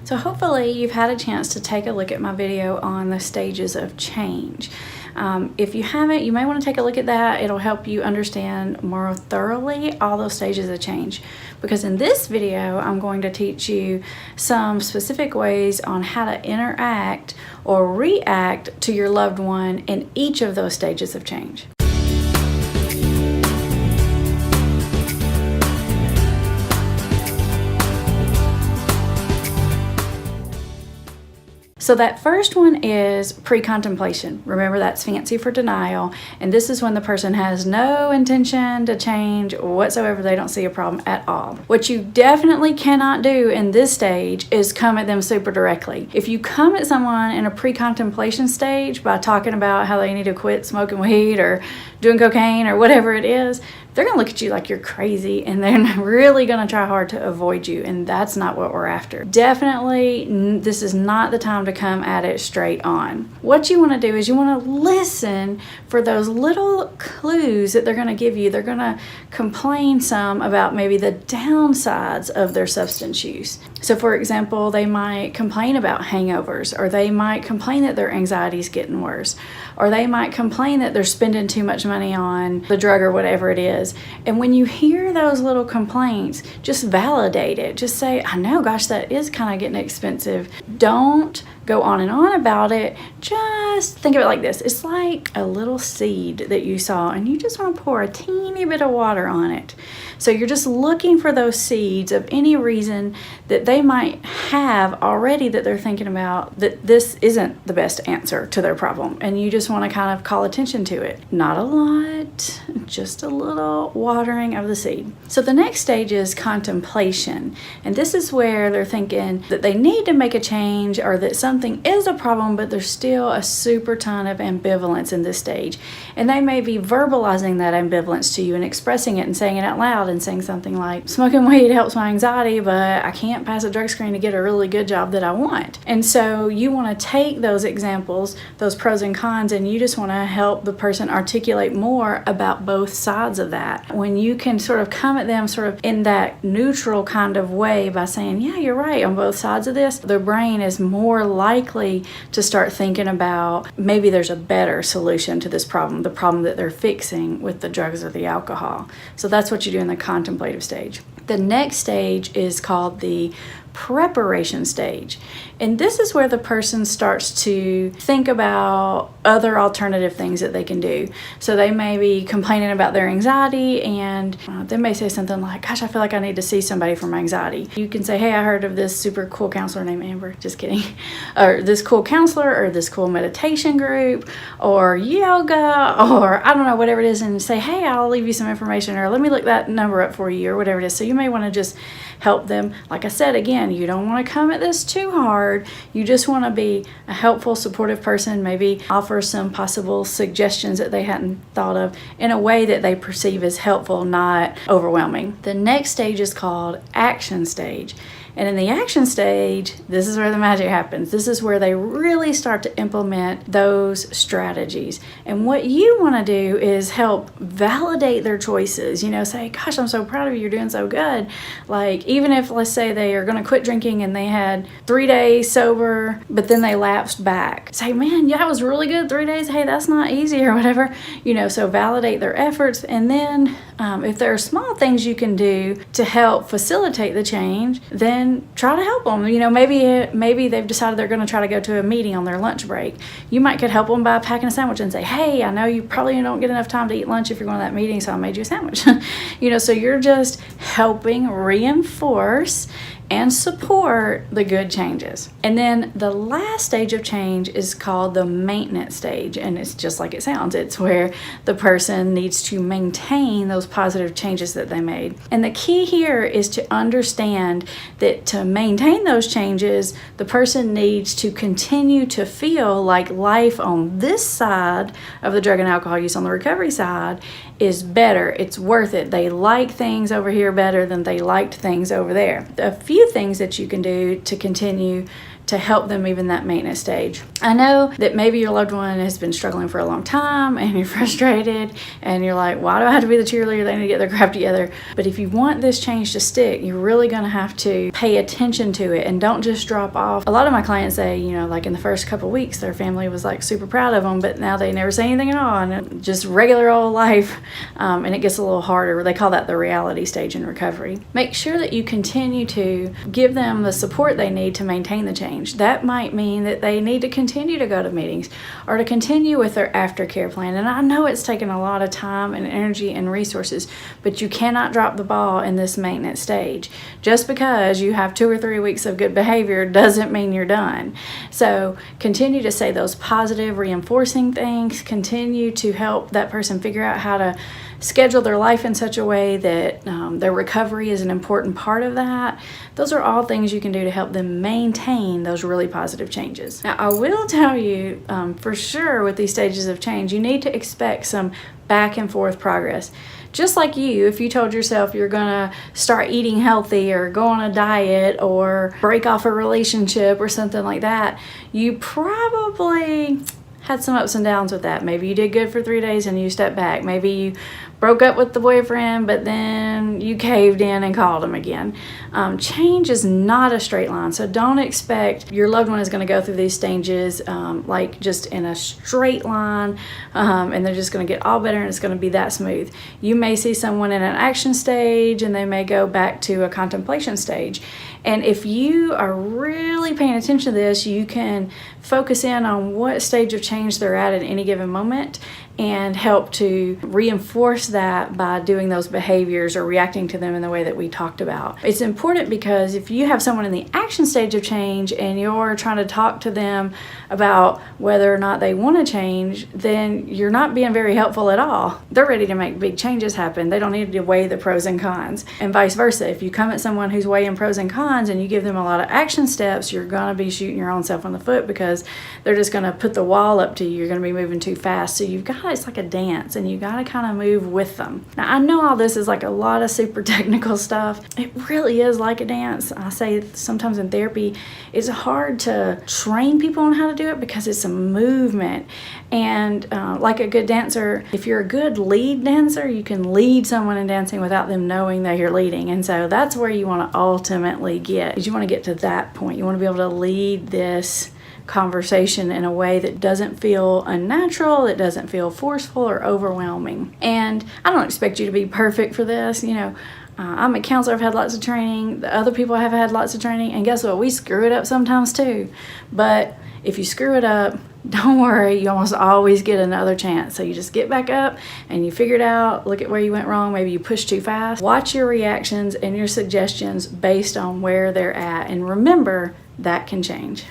So hopefully you've had a chance to take a look at my video on the stages of change. If you haven't, you may want to take a look at that. It'll help you understand more thoroughly all those stages of change. Because in this video, I'm going to teach you some specific ways on how to interact or react to your loved one in each of those stages of change. So that first one is pre-contemplation. Remember, that's fancy for denial. And this is when the person has no intention to change whatsoever. They don't see a problem at all. What you definitely cannot do in this stage is come at them super directly. If you come at someone in a pre-contemplation stage by talking about how they need to quit smoking weed or doing cocaine or whatever it is, they're gonna look at you like you're crazy and they're really gonna try hard to avoid you, and that's not what we're after. Definitely, this is not the time to come at it straight on. What you wanna do is you wanna listen for those little clues that they're gonna give you. They're gonna complain some about maybe the downsides of their substance use. So for example, they might complain about hangovers, or they might complain that their anxiety is getting worse, or they might complain that they're spending too much money on the drug or whatever it is. And when you hear those little complaints, just validate it. Just say, I know, gosh, that is kind of getting expensive. Don't go on and on about it. Just think of it like this. It's like a little seed that you saw and you just want to pour a teeny bit of water on it. So you're just looking for those seeds of any reason that they might have already that they're thinking about that this isn't the best answer to their problem. And you just want to kind of call attention to it. Not a lot, just a little watering of the seed. So the next stage is contemplation. And this is where they're thinking that they need to make a change or that something is a problem, but there's still a super ton of ambivalence in this stage. And they may be verbalizing that ambivalence to you and expressing it and saying it out loud and saying something like, smoking weed helps my anxiety, but I can't pass a drug screen to get a really good job that I want. And so you want to take those examples, those pros and cons, and you just want to help the person articulate more about both sides of that. When you can sort of come at them sort of in that neutral kind of way by saying, yeah, you're right on both sides of this, their brain is more likely to start thinking about maybe there's a better solution to this problem, the problem that they're fixing with the drugs or the alcohol. So that's what you do in the contemplative stage. The next stage is called the preparation stage. And this is where the person starts to think about other alternative things that they can do. So they may be complaining about their anxiety and they may say something like, gosh, I feel like I need to see somebody for my anxiety. You can say, hey, I heard of this super cool counselor named Amber, just kidding. Or this cool counselor or this cool meditation group or yoga or I don't know, whatever it is, and say, hey, I'll leave you some information or let me look that number up for you or whatever it is. So you may want to just help them. Like I said, again, you don't want to come at this too hard. You just want to be a helpful, supportive person, maybe offer some possible suggestions that they hadn't thought of in a way that they perceive as helpful, not overwhelming. The next stage is called action stage. And in the action stage, this is where the magic happens. This is where they really start to implement those strategies. And what you want to do is help validate their choices. You know, say, gosh, I'm so proud of you. You're doing so good. Like, even if, let's say, they are going to quit drinking and they had 3 days sober, but then they lapsed back. Say, man, yeah, that was really good. 3 days. Hey, that's not easy or whatever. You know, so validate their efforts. And then if there are small things you can do to help facilitate the change, then try to help them. You know, maybe they've decided they're going to try to go to a meeting on their lunch break. You might could help them by packing a sandwich and say, hey, I know you probably don't get enough time to eat lunch if you're going to that meeting, so I made you a sandwich. You know, so you're just helping reinforce and support the good changes. And then the last stage of change is called the maintenance stage, and it's just like it sounds. It's where the person needs to maintain those positive changes that they made. And the key here is to understand that to maintain those changes, the person needs to continue to feel like life on this side of the drug and alcohol use, on the recovery side, is better. It's worth it. They like things over here better than they liked things over there. A few few things that you can do to continue to help them even that maintenance stage. I know that maybe your loved one has been struggling for a long time and you're frustrated and you're like, why do I have to be the cheerleader? They need to get their crap together. But if you want this change to stick, you're really going to have to pay attention to it and don't just drop off. A lot of my clients say, like in the first couple of weeks, their family was like super proud of them, but now they never say anything at all, and just regular old life. And it gets a little harder. They call that the reality stage in recovery. Make sure that you continue to give them the support they need to maintain the change. That might mean that they need to continue to go to meetings or to continue with their aftercare plan. And I know it's taken a lot of time and energy and resources, but you cannot drop the ball in this maintenance stage. Just because you have 2 or 3 weeks of good behavior doesn't mean you're done. So continue to say those positive reinforcing things. Continue to help that person figure out how to schedule their life in such a way that their recovery is an important part of that. Those are all things you can do to help them maintain those really positive changes. Now, I will tell you for sure with these stages of change, you need to expect some back and forth progress. Just like if you told yourself you're gonna start eating healthy or go on a diet or break off a relationship or something like that, you probably had some ups and downs with that. Maybe you did good for 3 days and you stepped back. Maybe you broke up with the boyfriend, but then you caved in and called him again. Change is not a straight line, so don't expect your loved one is going to go through these stages like just in a straight line, and they're just going to get all better and it's going to be that smooth. You may see someone in an action stage and they may go back to a contemplation stage. And if you are really paying attention to this, you can focus in on what stage of change they're at any given moment and help to reinforce that by doing those behaviors or reacting to them in the way that we talked about. It's important because if you have someone in the action stage of change and you're trying to talk to them about whether or not they want to change, then you're not being very helpful at all. They're ready to make big changes happen. They don't need to weigh the pros and cons. And vice versa. If you come at someone who's weighing pros and cons and you give them a lot of action steps, you're going to be shooting your own self in the foot because they're just going to put the wall up to you. You're going to be moving too fast. So you've got, it's like a dance and you got to kind of move with them. Now, I know all this is like a lot of super technical stuff. It really is like a dance. I say sometimes in therapy, it's hard to train people on how to do it because it's a movement. And like a good dancer, if you're a good lead dancer, you can lead someone in dancing without them knowing that you're leading. And so that's where you want to ultimately get, is you want to get to that point. You want to be able to lead this conversation in a way that doesn't feel unnatural, that doesn't feel forceful or overwhelming. And I don't expect you to be perfect for this. I'm a counselor, I've had lots of training, the other people have had lots of training, and guess what? We screw it up sometimes too. But if you screw it up, don't worry, you almost always get another chance. So you just get back up and you figure it out, look at where you went wrong, maybe you pushed too fast. Watch your reactions and your suggestions based on where they're at, and remember, that can change.